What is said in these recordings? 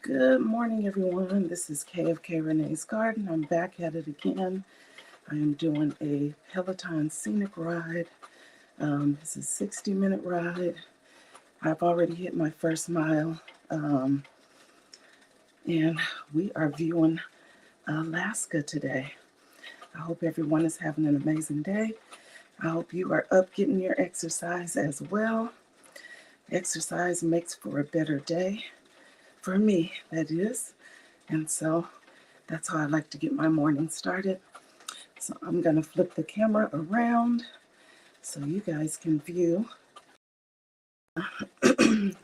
Good morning, everyone. This is Kay of Renee's Garden. I'm back at it again. I am doing a Peloton Scenic ride. This is a 60-minute ride. I've already hit my first mile, and we are viewing Alaska today. I hope everyone is having an amazing day. I hope you are up getting your exercise as well. Exercise makes for a better day. For me, that is. And so that's how I like to get my morning started. So I'm going to flip the camera around so you guys can view the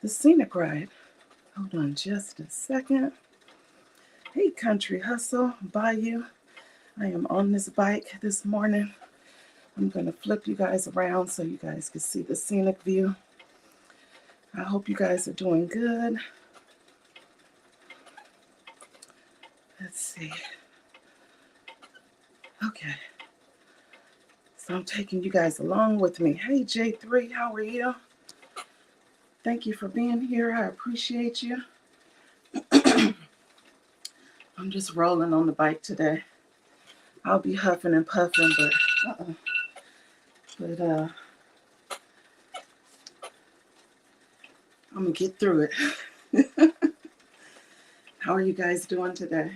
scenic ride. Hold on just a second. Hey, Country Hustle, Bayou. I am on this bike this morning. I'm going to flip you guys around so you guys can see the scenic view. I hope you guys are doing good. Let's see. Okay. So I'm taking you guys along with me. Hey, J3, how are you? Thank you for being here. I appreciate you. I'm just rolling on the bike today. I'll be huffing and puffing, but I'm gonna get through it. How are you guys doing today?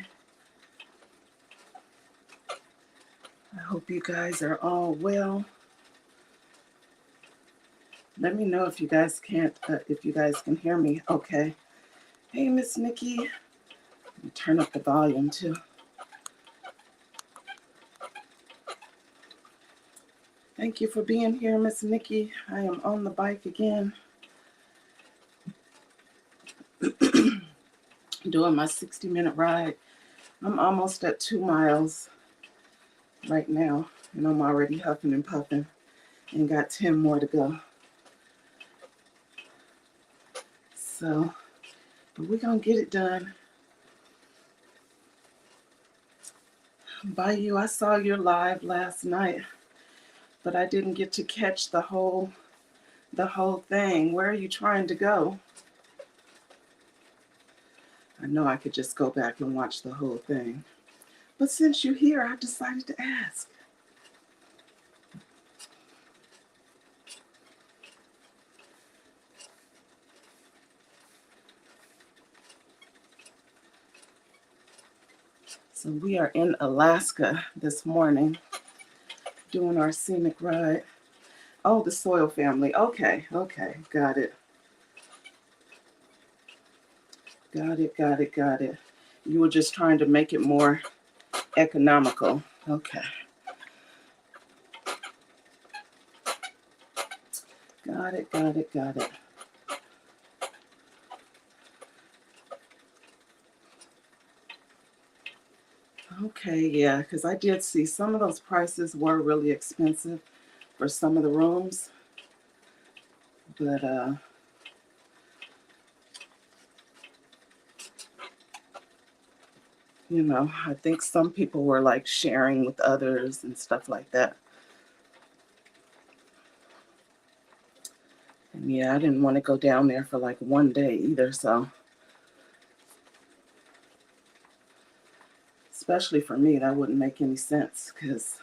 I hope you guys are all well. Let me know if you guys can hear me. Okay. Hey, Miss Nikki. Let me turn up the volume too. Thank you for being here, Miss Nikki. I am on the bike again. Doing my 60-minute ride. I'm almost at 2 miles right now, and I'm already huffing and puffing and got 10 more to go. So, but we're going to get it done. Bayou, I saw your live last night, but I didn't get to catch the whole thing. Where are you trying to go? I know I could just go back and watch the whole thing. But since you're here, I decided to ask. So we are in Alaska this morning doing our scenic ride. Oh, the Soil family. Okay, got it. Got it. You were just trying to make it more economical. Okay. Got it. Okay, yeah, because I did see some of those prices were really expensive for some of the rooms. But you know, I think some people were like sharing with others and stuff like that. And yeah, I didn't want to go down there for like one day either, so. Especially for me, that wouldn't make any sense because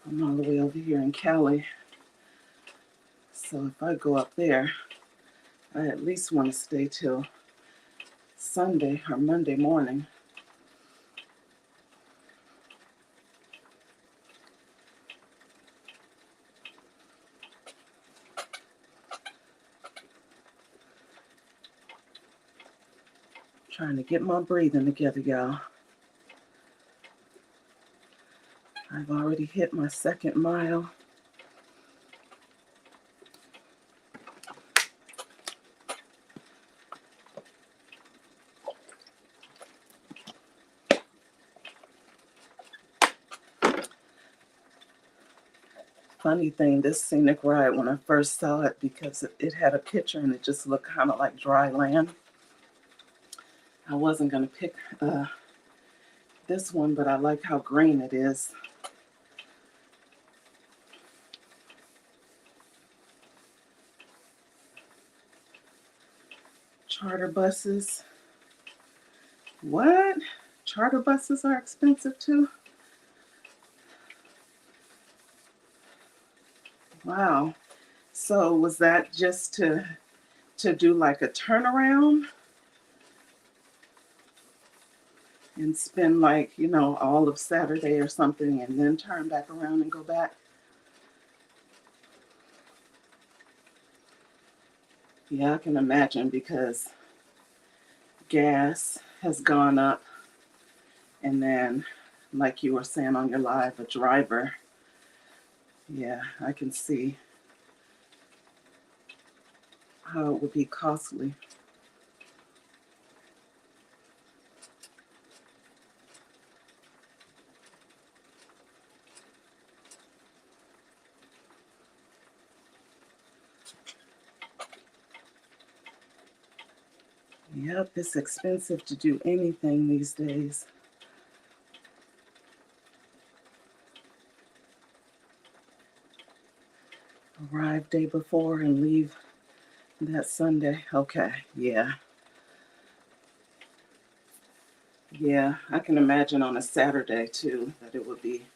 I'm all the way over here in Cali. So if I go up there, I at least want to stay till Sunday or Monday morning. Trying to get my breathing together, y'all. I've already hit my second mile. Funny thing, this scenic ride, when I first saw it, because it had a picture and it just looked kind of like dry land. I wasn't going to pick this one, but I like how green it is. Charter buses. What? Charter buses are expensive too? Wow. So was that just to do like a turnaround and spend like, you know, all of Saturday or something and then turn back around and go back? Yeah, I can imagine because gas has gone up, and then like you were saying on your live, a driver. Yeah, I can see how it would be costly. Yep, it's expensive to do anything these days. Arrive day before and leave that Sunday. Okay, yeah. Yeah, I can imagine on a Saturday too that it would be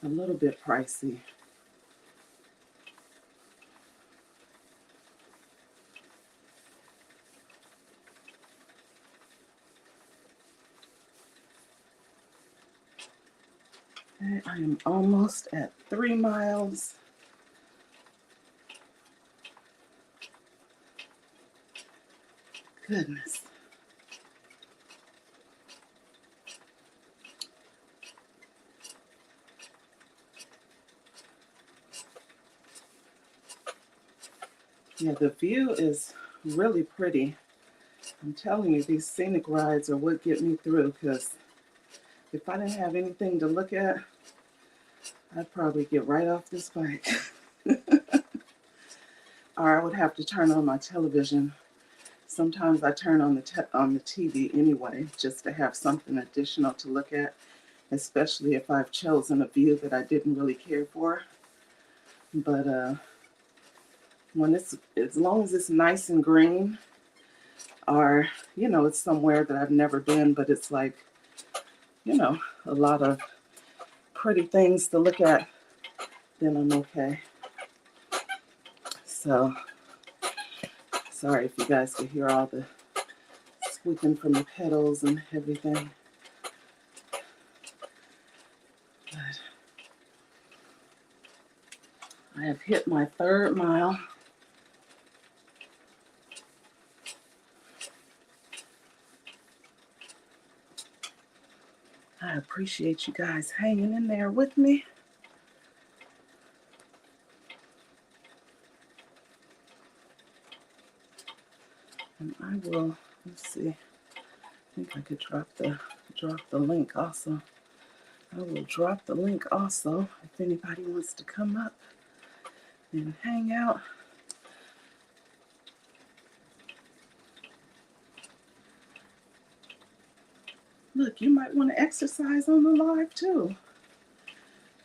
a little bit pricey. Okay, I am almost at 3 miles. Goodness. Yeah, the view is really pretty. I'm telling you, these scenic rides are what get me through, because if I didn't have anything to look at, I'd probably get right off this bike. Or I would have to turn on my television. Sometimes I turn on the TV anyway, just to have something additional to look at, especially if I've chosen a view that I didn't really care for. But when it's, as long as it's nice and green, or, you know, it's somewhere that I've never been, but it's like, you know, a lot of pretty things to look at, then I'm okay. So, sorry if you guys could hear all the squeaking from the pedals and everything. But I have hit my 3rd mile. I appreciate you guys hanging in there with me. And I will, let's see, I think I could drop the link also. I will drop the link also if anybody wants to come up and hang out. Look, you might want to exercise on the live too. I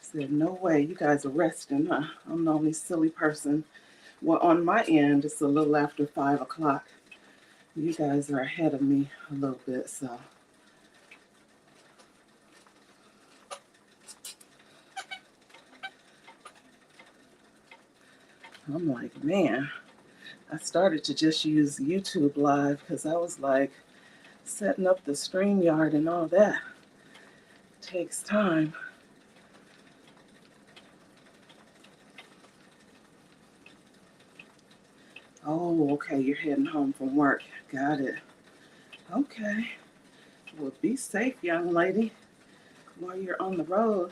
said, no way, you guys are resting, huh? I'm the only silly person. Well, on my end, it's a little after 5 o'clock. You guys are ahead of me a little bit, so. I'm like, man, I started to just use YouTube Live because I was like, setting up the StreamYard and all that takes time. Oh, okay, you're heading home from work. Got it. Okay. Well, be safe, young lady, while you're on the road.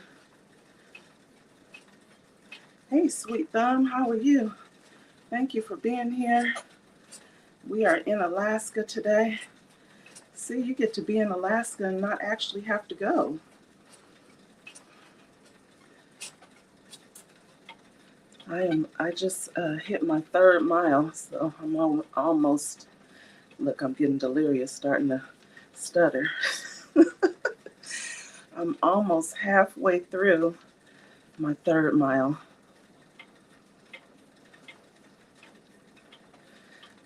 Hey, Sweet Thumb, how are you? Thank you for being here. We are in Alaska today. See, you get to be in Alaska and not actually have to go. I just hit my 3rd mile, so I'm almost, look, I'm getting delirious, starting to stutter. I'm almost halfway through my 3rd mile.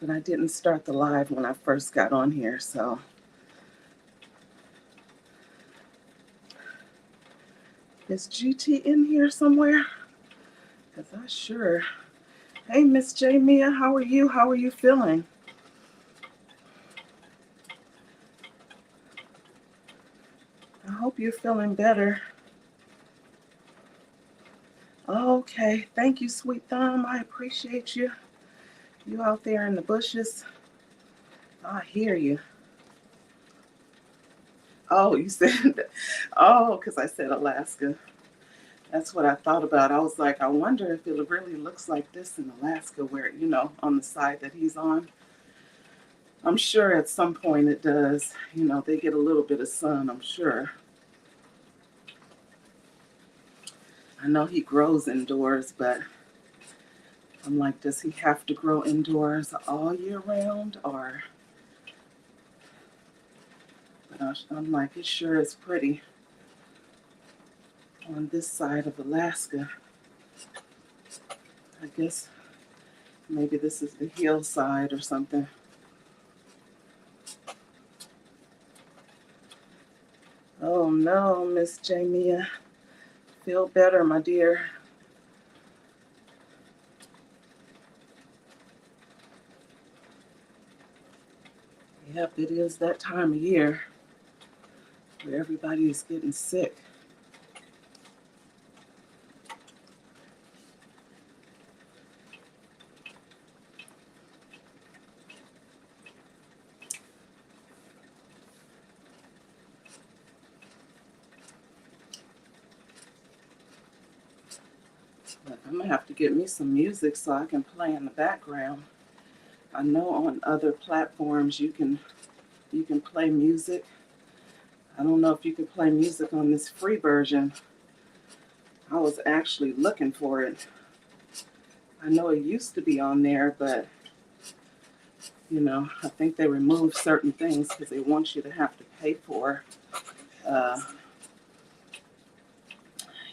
but I didn't start the live when I first got on here, so. Is GT in here somewhere? Because I sure. Hey, Miss J. Mia, how are you? How are you feeling? I hope you're feeling better. Okay, thank you, Sweet Thumb. I appreciate you. You out there in the bushes. I hear you. Oh, you said, oh, because I said Alaska. That's what I thought about. I was like, I wonder if it really looks like this in Alaska where, you know, on the side that he's on. I'm sure at some point it does. You know, they get a little bit of sun, I'm sure. I know he grows indoors, but I'm like, does he have to grow indoors all year round? Or, but I'm like, it sure is pretty on this side of Alaska. I guess maybe this is the hillside or something. Oh no, Miss Jamia. Feel better, my dear. Yep, it is that time of year where everybody is getting sick. But I'm gonna have to get me some music so I can play in the background. I know on other platforms you can play music. I don't know if you can play music on this free version. I was actually looking for it. I know it used to be on there, but you know, I think they removed certain things because they want you to have to pay for,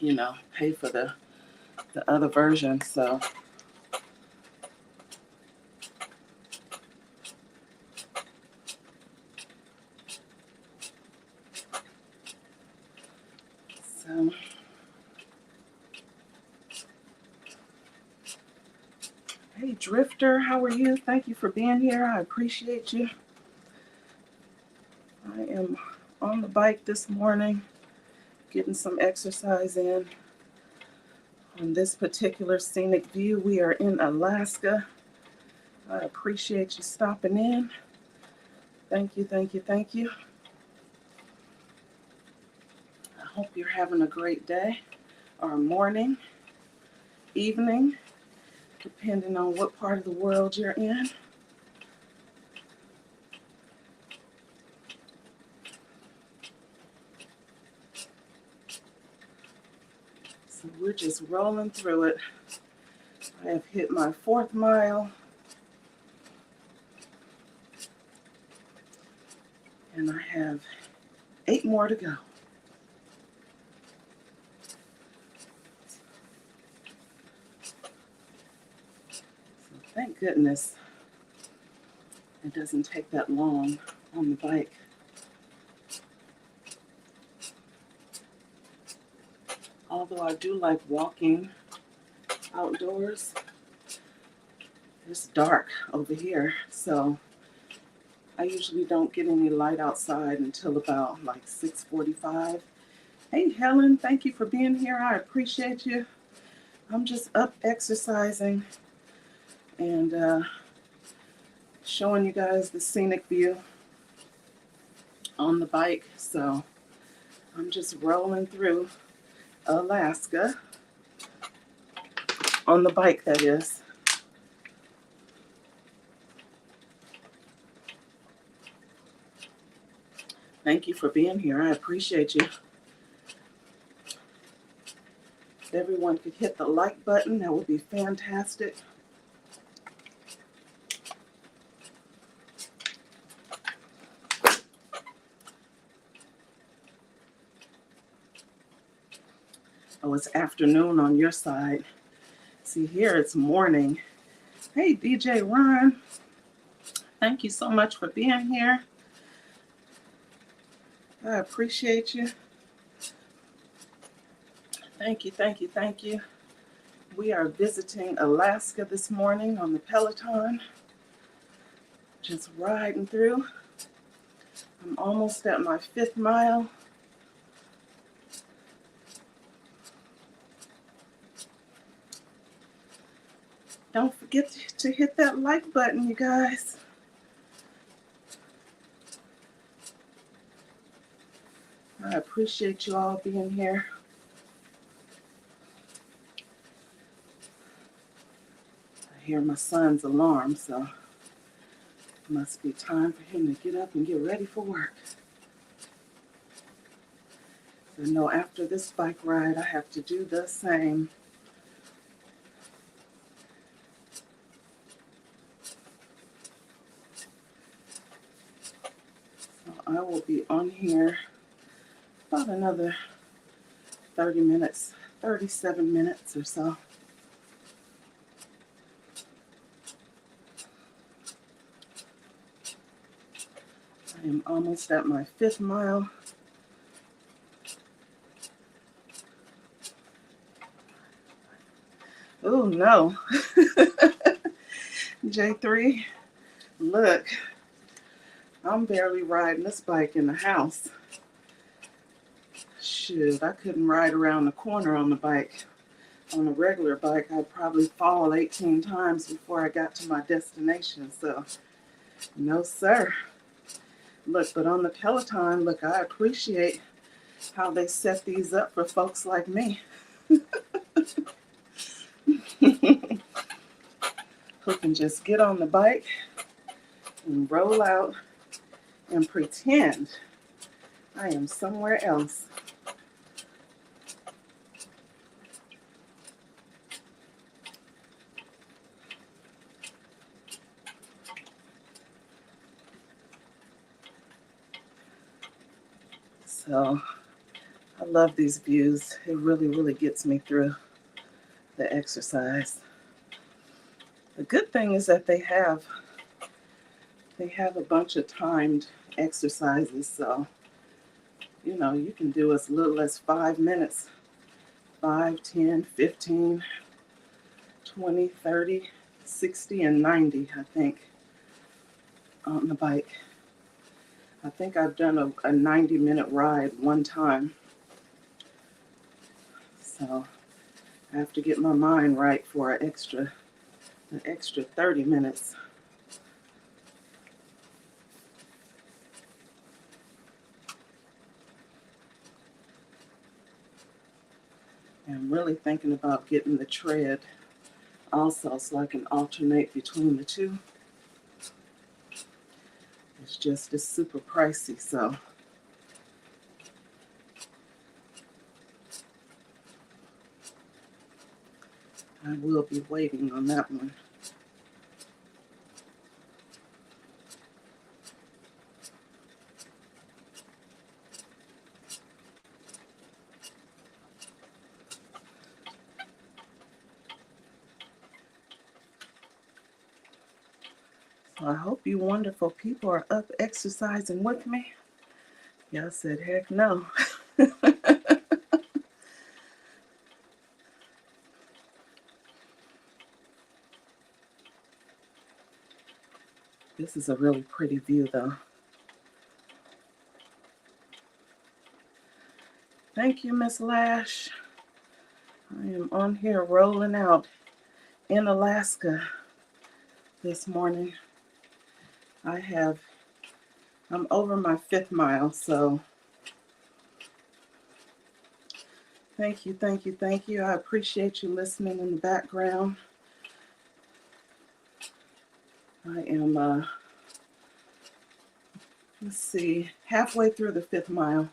you know, pay for the other version. So hey, Drifter, how are you? Thank you for being here. I appreciate you. I am on the bike this morning, getting some exercise in. On this particular scenic view, we are in Alaska. I appreciate you stopping in. Thank you, thank you, thank you. I hope you're having a great day, or morning, evening, depending on what part of the world you're in. So we're just rolling through it. I have hit my 4th mile. And I have 8 more to go. So thank goodness it doesn't take that long on the bike. Although I do like walking outdoors, it's dark over here, so I usually don't get any light outside until about like 6:45. Hey Helen, thank you for being here. I appreciate you. I'm just up exercising and showing you guys the scenic view on the bike. So I'm just rolling through Alaska on the bike, that is. Thank you for being here. I appreciate you. If everyone could hit the like button, that would be fantastic. Oh, it's afternoon on your side. See, here it's morning. Hey, DJ Ron. Thank you so much for being here. I appreciate you. Thank you, thank you, thank you. We are visiting Alaska this morning on the Peloton. Just riding through. I'm almost at my 5th mile. Don't forget to hit that like button, you guys. I appreciate you all being here. I hear my son's alarm, so it must be time for him to get up and get ready for work. I know after this bike ride, I have to do the same. So I will be on here about another 30 minutes, 37 minutes or so. I am almost at my 5th mile. Oh no. J3, look, I'm barely riding this bike in the house. Shoot, I couldn't ride around the corner on the bike. On a regular bike, I'd probably fall 18 times before I got to my destination. So, no sir. Look, but on the Peloton, look, I appreciate how they set these up for folks like me. Who can just get on the bike and roll out and pretend I am somewhere else. So I love these views. It really, really gets me through the exercise. The good thing is that they have a bunch of timed exercises. So, you know, you can do as little as 5 minutes, 5, 10, 15, 20, 30, 60, and 90, I think, on the bike. I think I've done a 90-minute ride one time. So I have to get my mind right for an extra 30 minutes. And I'm really thinking about getting the tread also so I can alternate between the two. It's super pricey, so I will be waiting on that one. So I hope you wonderful people are up exercising with me. Y'all said, heck no. This is a really pretty view, though. Thank you, Miss Lash. I am on here rolling out in Alaska this morning. I'm over my 5th mile, so thank you, thank you, thank you. I appreciate you listening in the background. I am, let's see, halfway through the 5th mile.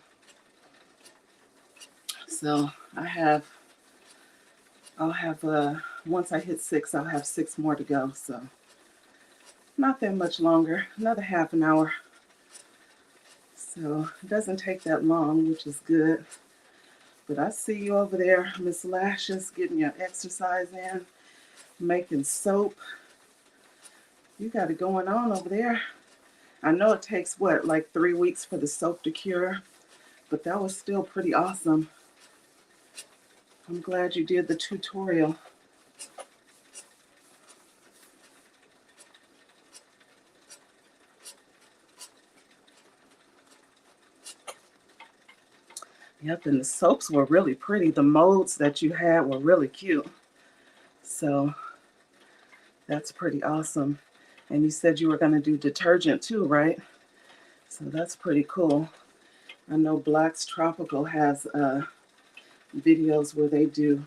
So I'll have, once I hit 6, I'll have 6 more to go. So not that much longer, another half an hour. So it doesn't take that long, which is good. But I see you over there, Miss Lashes, getting your exercise in, making soap. You got it going on over there. I know it takes, what, like 3 weeks for the soap to cure, but that was still pretty awesome. I'm glad you did the tutorial. Yep, and the soaps were really pretty. The molds that you had were really cute. So that's pretty awesome. And you said you were going to do detergent too, right? So that's pretty cool. I know Black's Tropical has videos where they do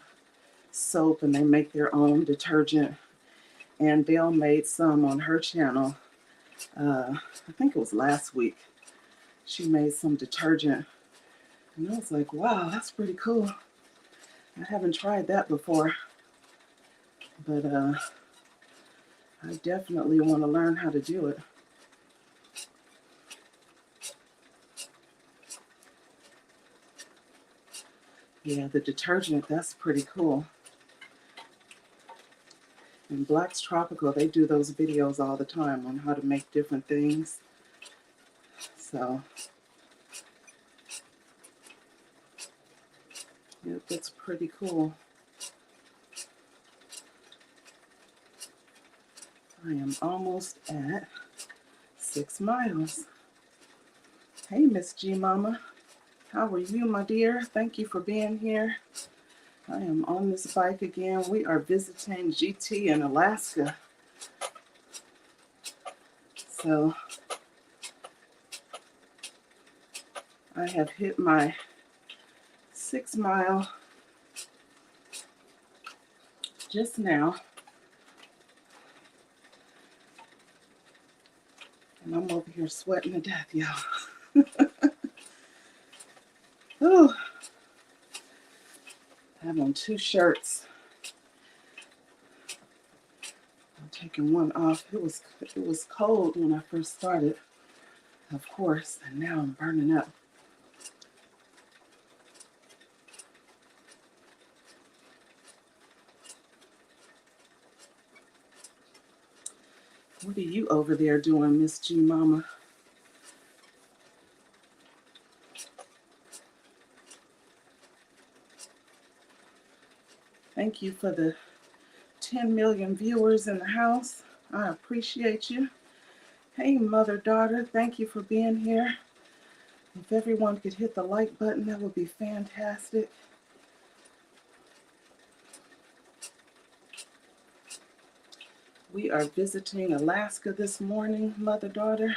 soap and they make their own detergent. And Dale made some on her channel. I think it was last week. She made some detergent. And I was like, wow, that's pretty cool. I haven't tried that before. But I definitely want to learn how to do it. Yeah, the detergent, that's pretty cool. And Black's Tropical, they do those videos all the time on how to make different things. So, yep, that's pretty cool. I am almost at 6 miles. Hey, Miss G Mama. How are you, my dear? Thank you for being here. I am on this bike again. We are visiting GT in Alaska. So I have hit my 6 mile just now. And I'm over here sweating to death, y'all. Ooh. I have on 2 shirts. I'm taking one off. It was cold when I first started, of course, and now I'm burning up. What are you over there doing, Miss G Mama? Thank you for the 10 million viewers in the house. I appreciate you. Hey, mother, daughter, thank you for being here. If everyone could hit the like button, that would be fantastic. We are visiting Alaska this morning, mother, daughter.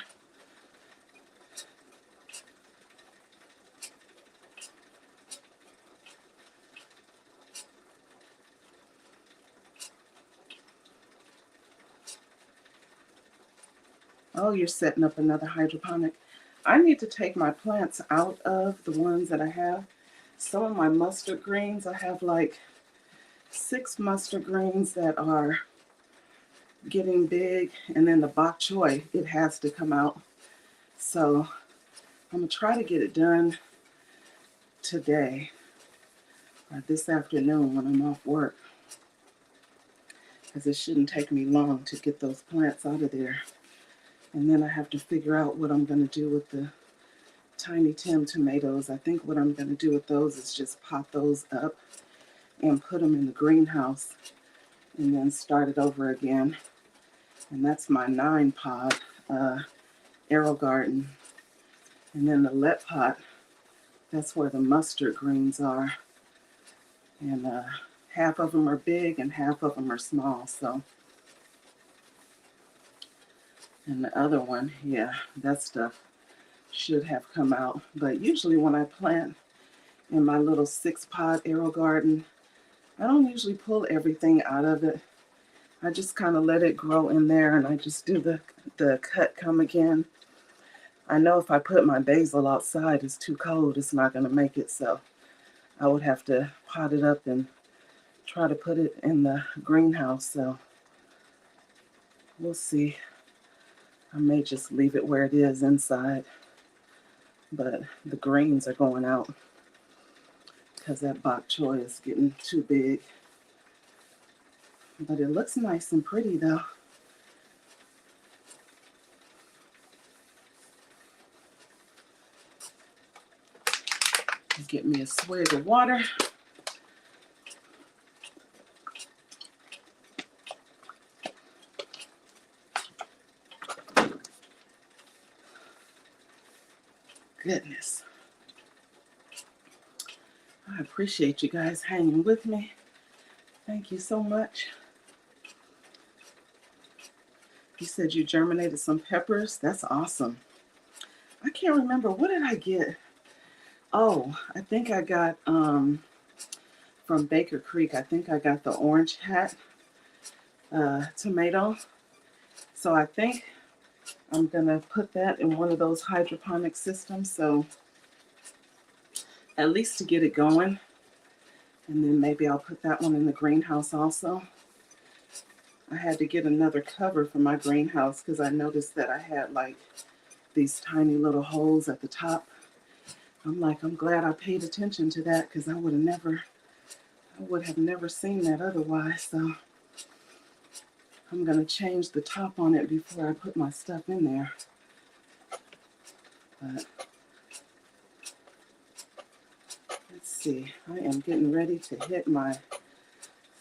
Oh, you're setting up another hydroponic. I need to take my plants out of the ones that I have. Some of my mustard greens, I have like 6 mustard greens that are getting big, and then the bok choy, it has to come out. So I'm gonna try to get it done today or this afternoon when I'm off work, because it shouldn't take me long to get those plants out of there. And then I have to figure out what I'm going to do with the Tiny Tim tomatoes. I think what I'm going to do with those is just pot those up and put them in the greenhouse and then start it over again. And that's my 9-pot arrow garden. And then the let pot, that's where the mustard greens are. And half of them are big and half of them are small. So, and the other one, yeah, that stuff should have come out. But usually when I plant in my little 6-pot arrow garden, I don't usually pull everything out of it. I just kind of let it grow in there, and I just do the cut come again. I know if I put my basil outside, it's too cold. It's not going to make it, so I would have to pot it up and try to put it in the greenhouse. So we'll see. I may just leave it where it is inside. But the greens are going out because that bok choy is getting too big. But it looks nice and pretty though. Get me a swig of water. Goodness. I appreciate you guys hanging with me. Thank you so much. You said you germinated some peppers. That's awesome. I can't remember. What did I get? Oh, I think I got from Baker Creek. I think I got the orange hat tomato. So I think I'm going to put that in one of those hydroponic systems. So at least to get it going. And then maybe I'll put that one in the greenhouse also. I had to get another cover for my greenhouse because I noticed that I had like these tiny little holes at the top. I'm glad I paid attention to that because I would have never seen that otherwise. So I'm going to change the top on it before I put my stuff in there. But let's see, I am getting ready to hit my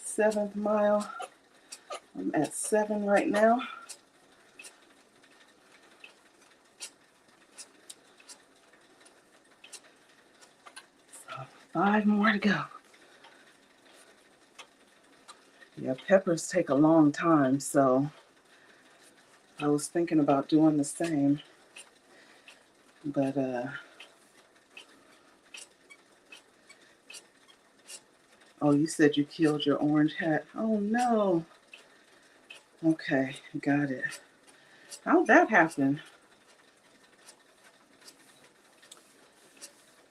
7th mile. I'm at 7 right now. So 5 more to go. Yeah, peppers take a long time, so I was thinking about doing the same. But oh, you said you killed your orange hat. Oh no. Okay, got it. How'd that happen?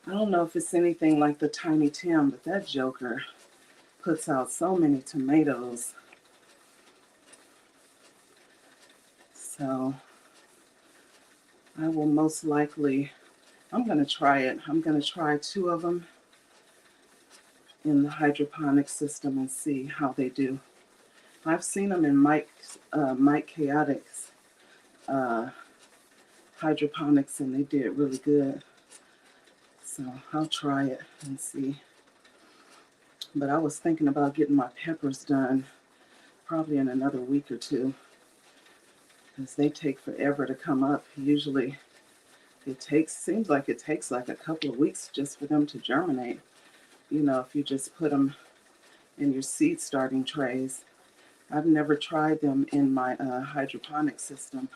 I don't know if it's anything like the Tiny Tim, but that joker puts out so many tomatoes. So I will most likely, I'm going to try it. I'm going to try 2 of them in the hydroponic system and see how they do. I've seen them in Mike Chaotic's hydroponics and they did really good. So I'll try it and see. But I was thinking about getting my peppers done probably in another week or 2 because they take forever to come up. Usually seems like it takes like a couple of weeks just for them to germinate. You know, if you just put them in your seed starting trays. I've never tried them in my hydroponic system.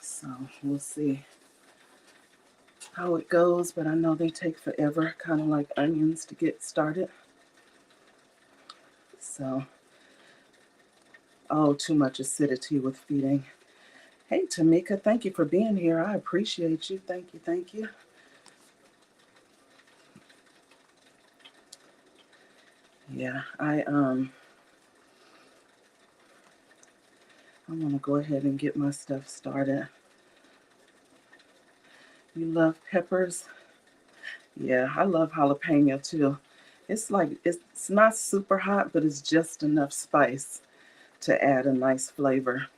So we'll see how it goes, but I know they take forever, kind of like onions to get started. So, oh, too much acidity with feeding. Hey, Tamika, thank you for being here. I appreciate you. Thank you, thank you. Yeah, I want to go ahead and get my stuff started. You love peppers? Yeah, I love jalapeno too. It's like, it's not super hot, but it's just enough spice to add a nice flavor.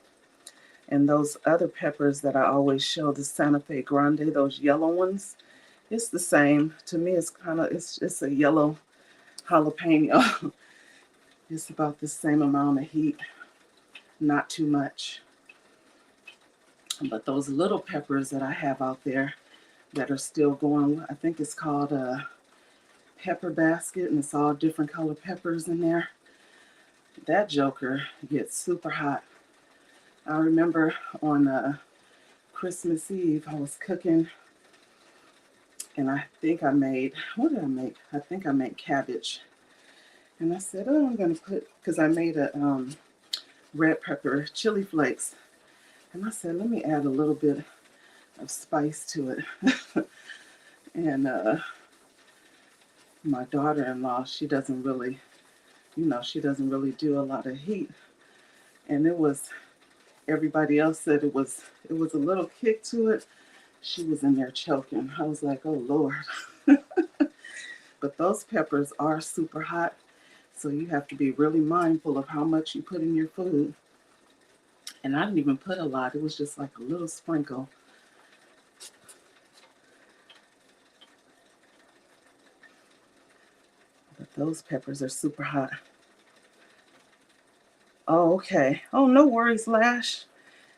And those other peppers that I always show, the Santa Fe Grande, those yellow ones, it's the same. To me, it's a yellow jalapeno. It's about the same amount of heat, not too much. But those little peppers that I have out there that are still going, I think it's called a pepper basket, and it's all different color peppers in there. That joker gets super hot. I remember on Christmas Eve, I was cooking, and I think I made, what did I make? I think I made cabbage. And I said, oh, I'm going to put, because I made a red pepper chili flakes. And I said, let me add a little bit of spice to it. And my daughter-in-law, she doesn't really do a lot of heat. And everybody else said it was a little kick to it. She was in there choking. I was like, oh Lord. But those peppers are super hot, so you have to be really mindful of how much you put in your food. And I didn't even put a lot. It was just like a little sprinkle. Those peppers are super hot. Oh, okay. Oh, no worries, Lash.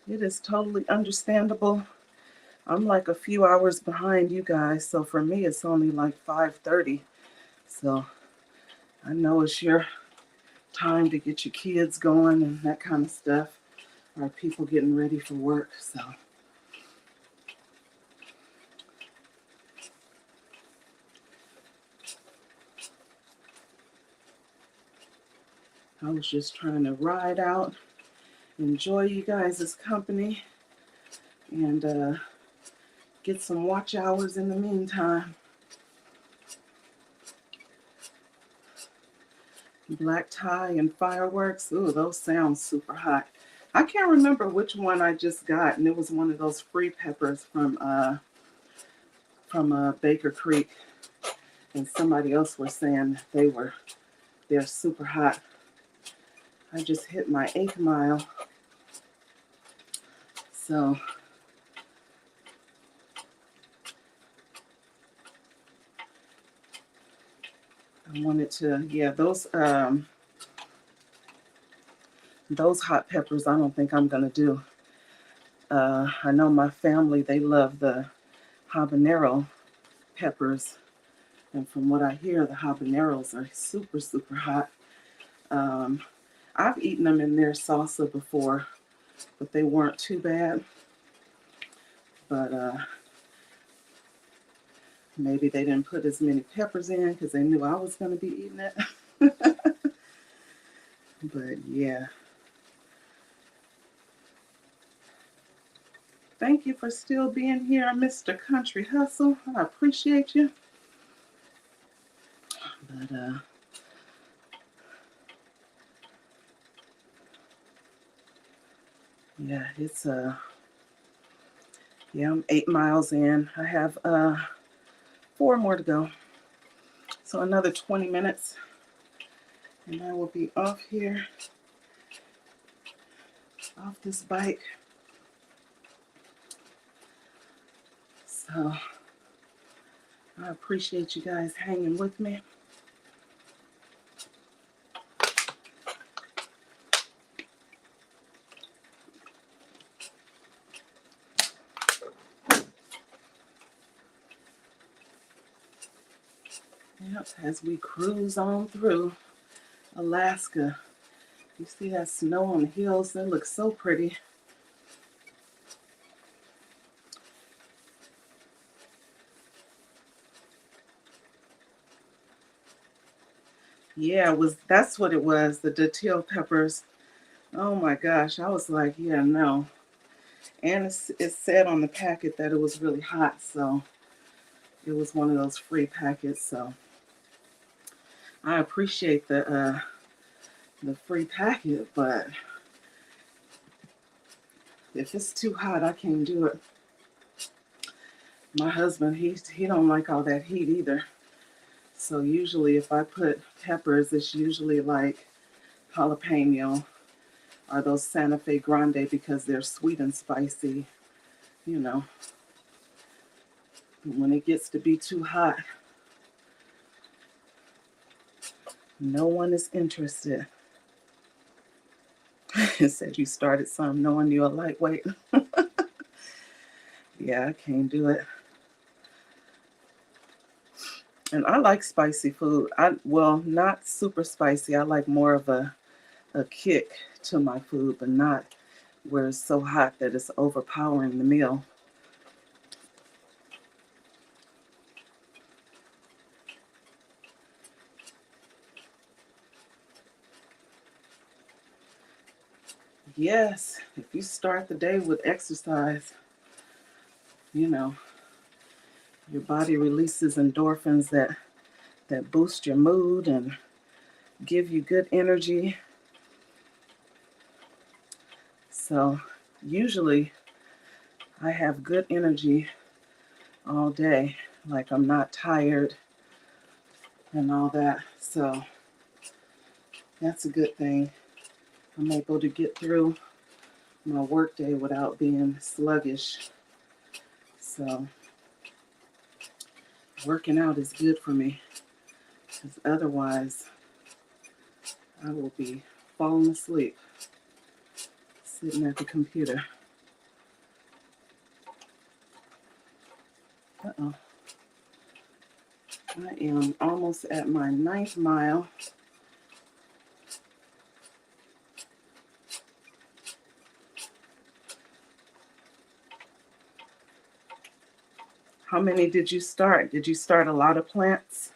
It is totally understandable. I'm like a few hours behind you guys, so for me it's only like 5:30. So I know it's your time to get your kids going and that kind of stuff, or people getting ready for work. So I was just trying to ride out, enjoy you guys' company, and get some watch hours in the meantime. Black tie and fireworks. Ooh, those sound super hot. I can't remember which one I just got, and it was one of those free peppers from Baker Creek, and somebody else was saying they're super hot. I just hit my 8th mile, so I wanted to, yeah, those hot peppers I don't think I'm gonna do. I know my family, they love the habanero peppers, and from what I hear, the habaneros are super, super hot. I've eaten them in their salsa before, but they weren't too bad. But maybe they didn't put as many peppers in because they knew I was going to be eating it. But yeah. Thank you for still being here, Mr. Country Hustle. I appreciate you. But yeah, it's yeah, I'm 8 miles in. I have 4 more to go. So another 20 minutes and I will be off here, off this bike. So I appreciate you guys hanging with me. Yep, as we cruise on through Alaska. You see that snow on the hills? That looks so pretty. Yeah, that's what it was, the datil peppers. Oh my gosh, I was like, yeah, no. And it said on the packet that it was really hot, so it was one of those free packets. So I appreciate the free packet, but if it's too hot, I can't do it. My husband, he don't like all that heat either. So usually if I put peppers, it's usually like jalapeno or those Santa Fe Grande because they're sweet and spicy, you know. When it gets to be too hot, no one is interested. It said you started some knowing you're a lightweight. Yeah, I can't do it. And I like spicy food. Well, not super spicy. I like more of a kick to my food, but not where it's so hot that it's overpowering the meal. Yes, if you start the day with exercise, you know, your body releases endorphins that boost your mood and give you good energy. So usually I have good energy all day, like I'm not tired and all that. So that's a good thing. I'm able to get through my workday without being sluggish. So working out is good for me. because otherwise I will be falling asleep sitting at the computer. Uh-oh. I am almost at my 9th mile. How many did you start? Did you start a lot of plants?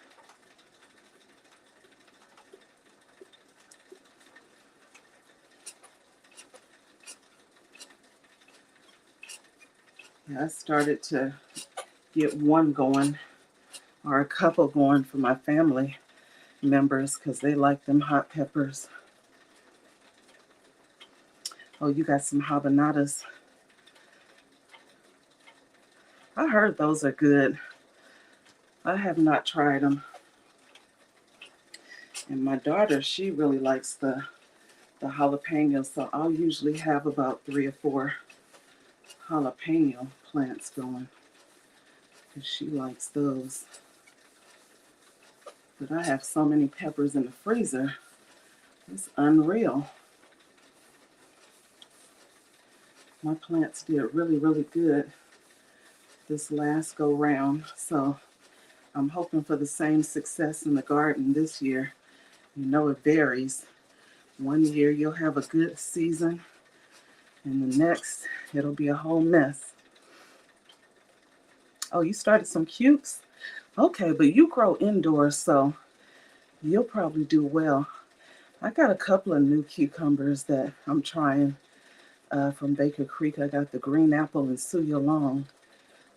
Yeah, I started to get one going, or a couple going for my family members because they like them hot peppers. Oh, you got some habanadas. I heard those are good. I have not tried them. And my daughter, she really likes the jalapenos, so I'll usually have about 3 or 4 jalapeno plants going because she likes those. But I have so many peppers in the freezer. It's unreal. My plants did really, really good this last go round. So I'm hoping for the same success in the garden this year. You know, it varies. One year you'll have a good season, and the next it'll be a whole mess. Oh, you started some cukes? Okay, but you grow indoors, so you'll probably do well. I got a couple of new cucumbers that I'm trying from Baker Creek. I got the green apple and Suya Long.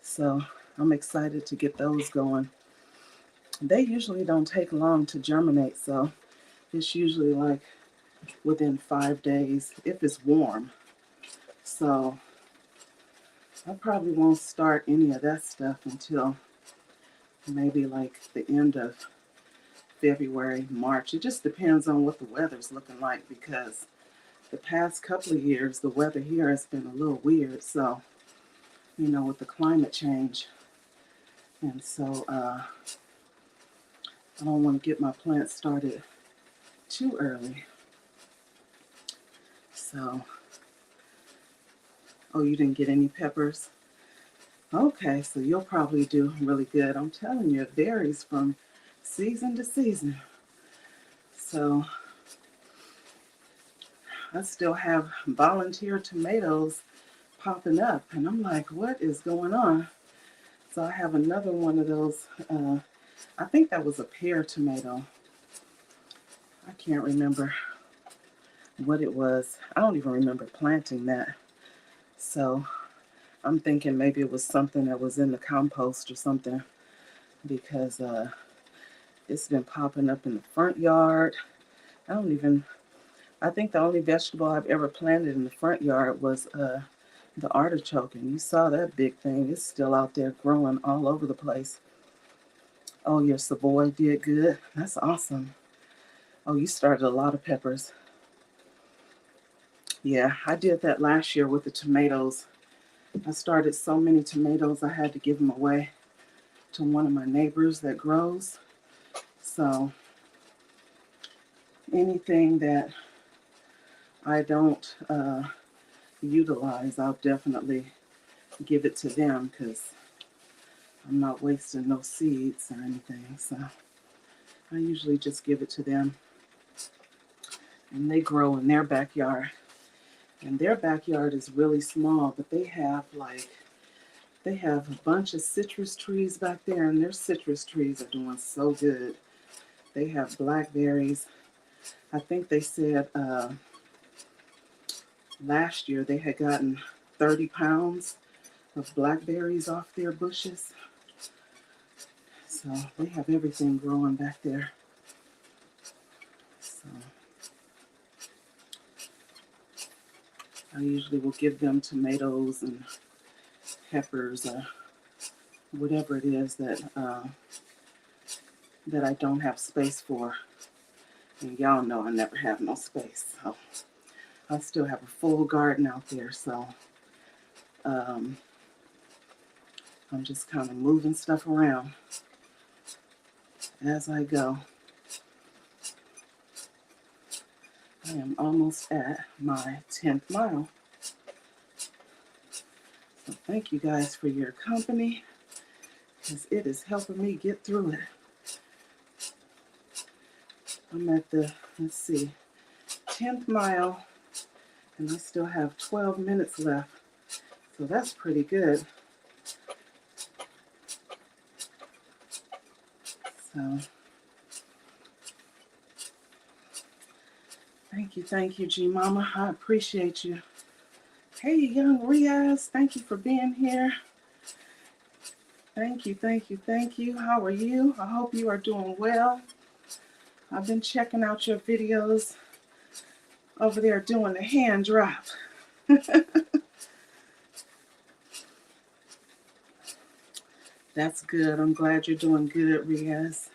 So I'm excited to get those going. They usually don't take long to germinate, so it's usually like within 5 days if it's warm. So I probably won't start any of that stuff until maybe like the end of February, March. It just depends on what the weather's looking like because the past couple of years, the weather here has been a little weird. So, you know, with the climate change. And so I don't want to get my plants started too early. So, oh, you didn't get any peppers? Okay, so you'll probably do really good. I'm telling you, it varies from season to season. So I still have volunteer tomatoes popping up, and I'm like, what is going on? So I have another one of those, I think that was a pear tomato. I can't remember what it was. I don't even remember planting that. So I'm thinking maybe it was something that was in the compost or something because it's been popping up in the front yard. I think the only vegetable I've ever planted in the front yard was the artichoke, and you saw that big thing. It's still out there growing all over the place. Oh, your Savoy did good. That's awesome. Oh, you started a lot of peppers. Yeah, I did that last year with the tomatoes. I started so many tomatoes, I had to give them away to one of my neighbors that grows. So anything that I don't utilize, I'll definitely give it to them because I'm not wasting no seeds or anything. So I usually just give it to them. And they grow in their backyard. And their backyard is really small, but they have a bunch of citrus trees back there, and their citrus trees are doing so good. They have blackberries. I think they said last year they had gotten 30 pounds of blackberries off their bushes. So they have everything growing back there. So I usually will give them tomatoes and peppers or whatever it is that I don't have space for. And y'all know I never have no space. So I still have a full garden out there. So I'm just kind of moving stuff around as I go. I am almost at my 10th mile. So thank you guys for your company, because it is helping me get through it. I'm at the, let's see, 10th mile, and I still have 12 minutes left. So that's pretty good. So thank you, G Mama. I appreciate you. Hey, young Riaz, thank you for being here. Thank you, thank you, thank you. How are you? I hope you are doing well. I've been checking out your videos over there doing the hand drop. That's good. I'm glad you're doing good, Riaz.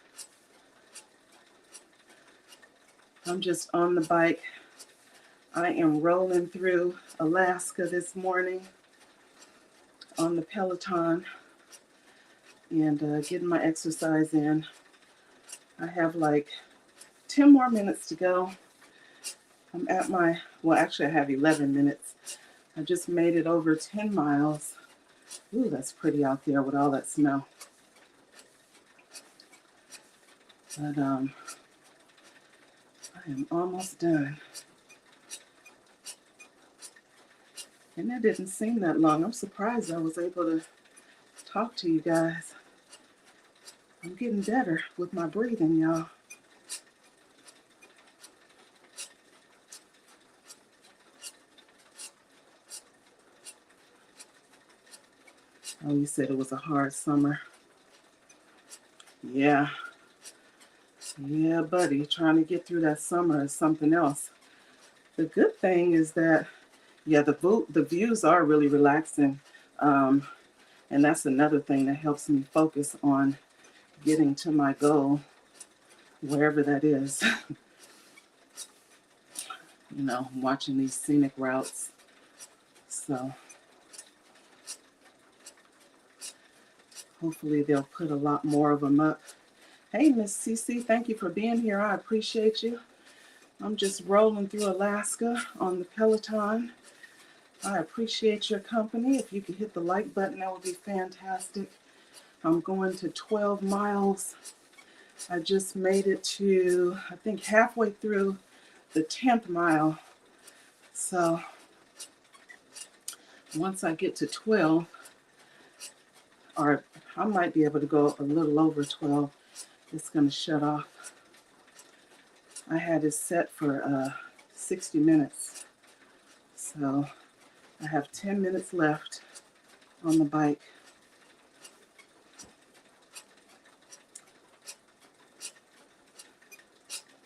I'm just on the bike. I am rolling through Alaska this morning on the Peloton and getting my exercise in. I have like 10 more minutes to go. I'm at my, well, actually I have 11 minutes. I just made it over 10 miles. Ooh, that's pretty out there with all that snow. But I am almost done. And it didn't seem that long. I'm surprised I was able to talk to you guys. I'm getting better with my breathing, y'all. Oh, you said it was a hard summer. Yeah. Yeah, buddy. Trying to get through that summer is something else. The good thing is that, yeah, the views are really relaxing. And that's another thing that helps me focus on getting to my goal, wherever that is. You know, watching these scenic routes. So hopefully they'll put a lot more of them up. Hey, Miss Cece, thank you for being here. I appreciate you. I'm just rolling through Alaska on the Peloton. I appreciate your company. If you could hit the like button, that would be fantastic. I'm going to 12 miles. I just made it to, I think, halfway through the 10th mile. So once I get to 12, or I might be able to go a little over 12, it's going to shut off. I had it set for 60 minutes. So I have 10 minutes left on the bike.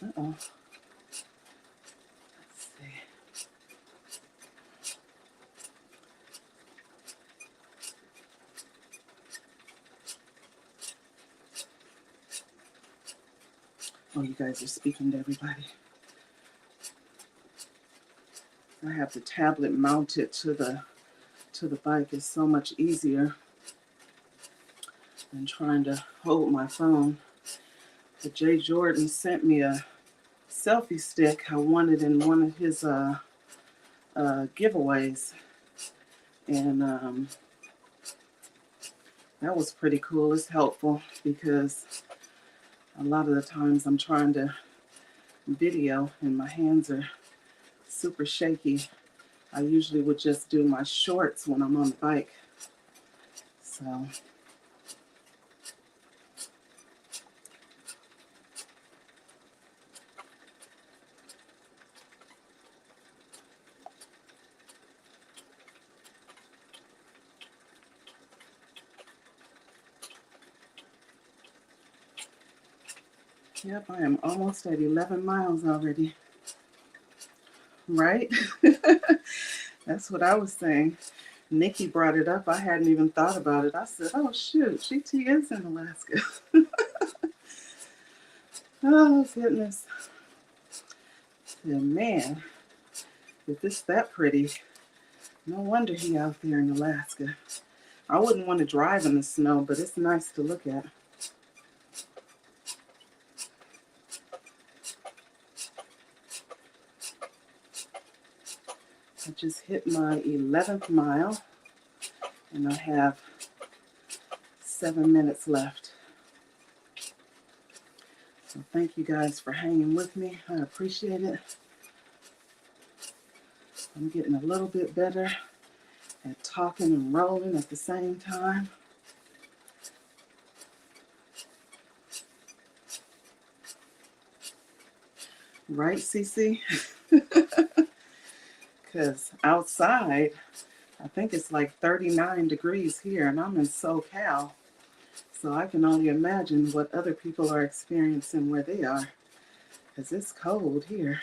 Uh-oh. Let's see. Oh, you guys are speaking to everybody. I have the tablet mounted to the bike. It's so much easier than trying to hold my phone. But Jay Jordan sent me a selfie stick I wanted in one of his giveaways. And that was pretty cool. It's helpful because a lot of the times I'm trying to video and my hands are super shaky. I usually would just do my shorts when I'm on the bike. So yep, I am almost at 11 miles already. Right? That's what I was saying. Nikki brought it up. I hadn't even thought about it. I said, oh, shoot, GT is in Alaska. Oh, goodness. And man, if it's that pretty, no wonder he out there in Alaska. I wouldn't want to drive in the snow, but it's nice to look at. I just hit my 11th mile, and I have 7 minutes left. So thank you guys for hanging with me. I appreciate it. I'm getting a little bit better at talking and rolling at the same time. Right, Cece? Because outside, I think it's like 39 degrees here, and I'm in SoCal. So I can only imagine what other people are experiencing where they are. Because it's cold here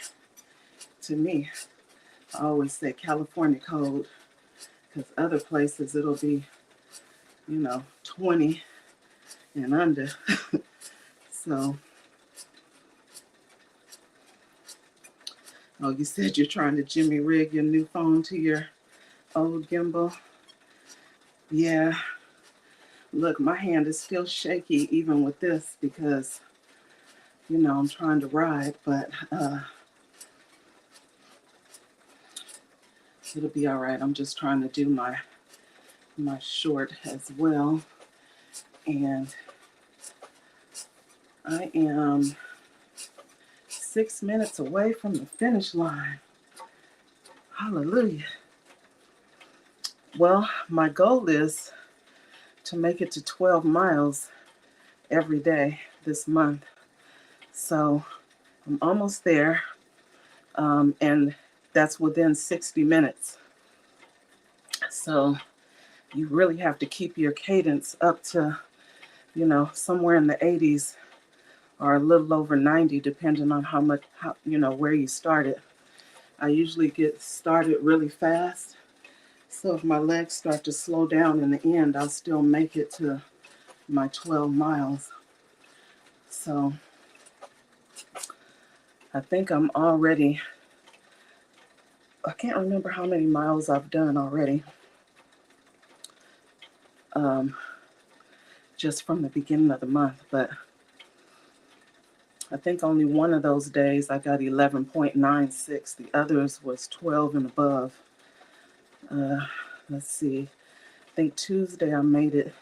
to me. I always say California cold. Because other places it'll be, 20 and under. So, oh, you said you're trying to jimmy rig your new phone to your old gimbal. Yeah. Look, my hand is still shaky even with this because, I'm trying to ride, but it'll be all right. I'm just trying to do my short as well. And I am 6 minutes away from the finish line. Hallelujah. Well, my goal is to make it to 12 miles every day this month. So I'm almost there. And that's within 60 minutes. So you really have to keep your cadence up to, somewhere in the 80s or a little over 90, depending on where you started. I usually get started really fast. So if my legs start to slow down in the end, I'll still make it to my 12 miles. So I think I'm already, I can't remember how many miles I've done already. Just from the beginning of the month, but I think only one of those days I got 11.96. The others was 12 and above. Let's see. I think Tuesday I made it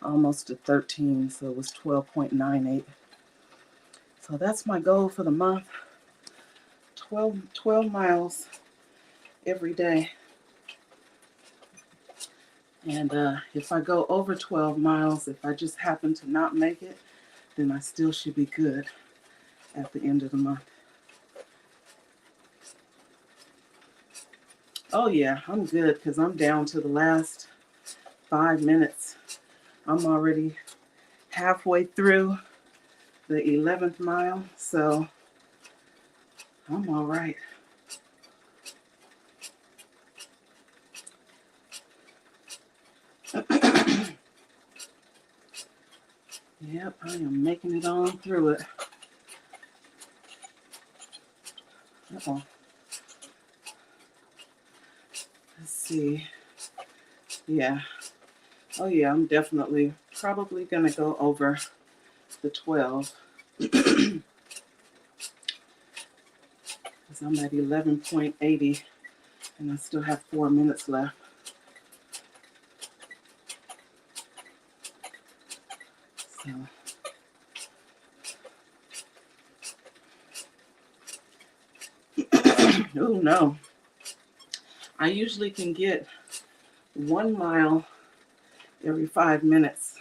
almost to 13, so it was 12.98. So that's my goal for the month. 12 miles every day. And if I go over 12 miles, if I just happen to not make it, then I still should be good at the end of the month. Oh yeah, I'm good because I'm down to the last 5 minutes. I'm already halfway through the 11th mile, so I'm all right. Yep, I am making it on through it. Uh-oh. Let's see. Yeah. Oh yeah, I'm definitely probably going to go over the 12. Because I'm at 11.80 and I still have 4 minutes left. So. Oh no. I usually can get 1 mile every 5 minutes,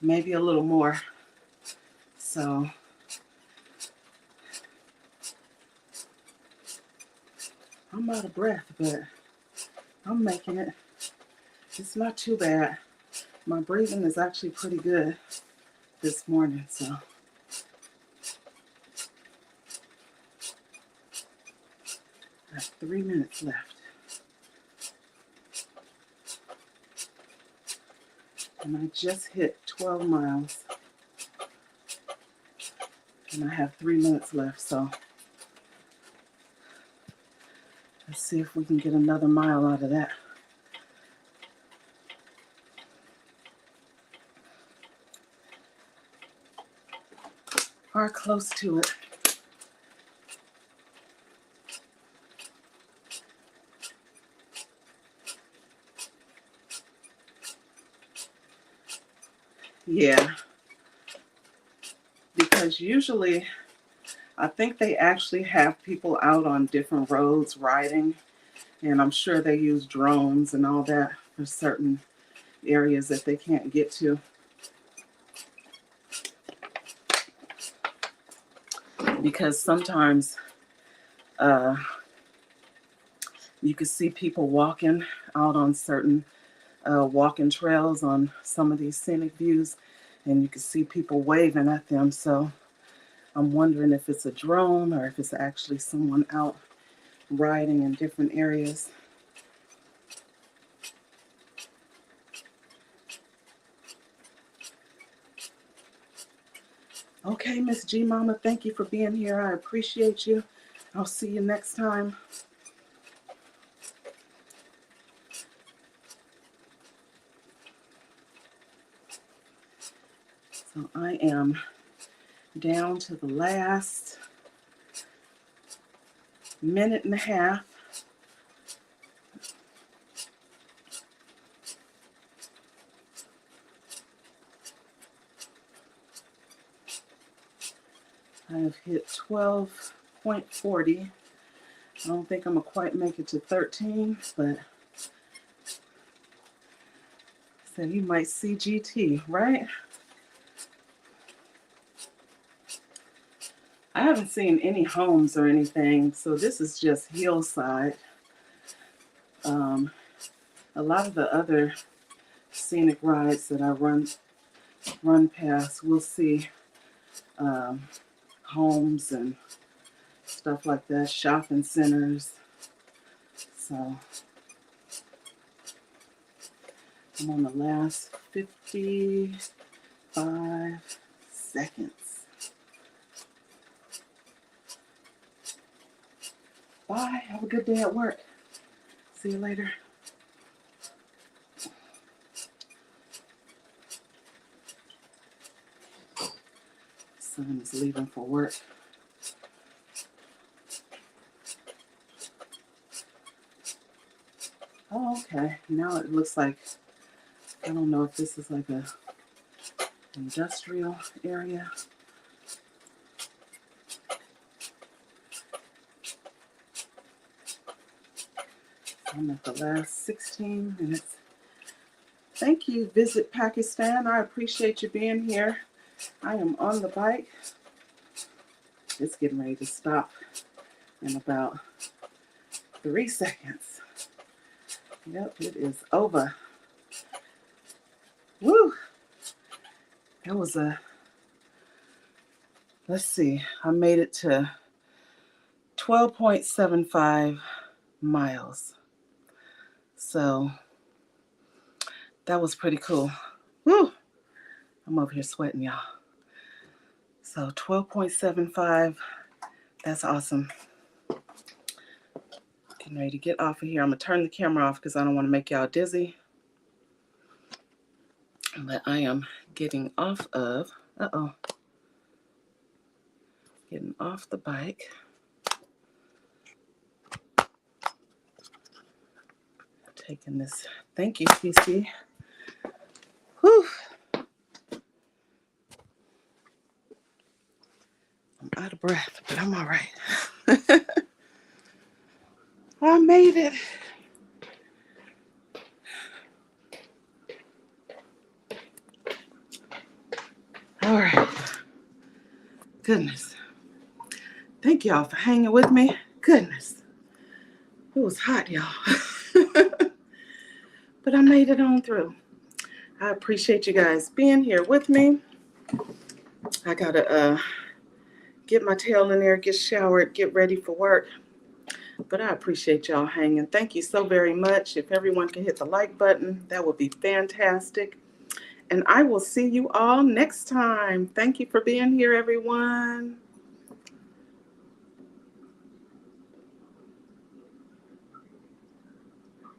maybe a little more. So I'm out of breath, but I'm making it. It's not too bad. My breathing is actually pretty good this morning, so. I have 3 minutes left. And I just hit 12 miles. And I have 3 minutes left, so let's see if we can get another mile out of that. Or close to it. Yeah, because usually I think they actually have people out on different roads riding, and I'm sure they use drones and all that for certain areas that they can't get to. Because sometimes you can see people walking out on certain walking trails on some of these scenic views, and you can see people waving at them. So I'm wondering if it's a drone or if it's actually someone out riding in different areas. Okay, Miss G Mama, thank you for being here. I appreciate you. I'll see you next time. So I am down to the last minute and a half. I have hit 12.40. I don't think I'm going to quite make it to 13, but so you might see GT, right? I haven't seen any homes or anything, so this is just hillside. A lot of the other scenic rides that I run past, we'll see homes and stuff like that, shopping centers. So I'm on the last 55 seconds. Bye. Have a good day at work. See you later. Son is leaving for work. Oh, okay. Now it looks like, I don't know if this is like a industrial area. I'm at the last 16 minutes. Thank you, Visit Pakistan. I appreciate you being here. I am on the bike. It's getting ready to stop in about 3 seconds. Yep, it is over. Woo! That was let's see, I made it to 12.75 miles. So that was pretty cool. Woo! I'm over here sweating, y'all. So 12.75, that's awesome. Getting ready to get off of here. I'm going to turn the camera off because I don't want to make y'all dizzy. But I am getting off of, getting off the bike. Taking this, thank you, PC. Whew. I'm out of breath, but I'm all right. I made it. All right. Goodness. Thank y'all for hanging with me. Goodness. It was hot, y'all. But I made it on through. I appreciate you guys being here with me. I got to get my tail in there, get showered, get ready for work. But I appreciate y'all hanging. Thank you so very much. If everyone can hit the like button, that would be fantastic. And I will see you all next time. Thank you for being here, everyone.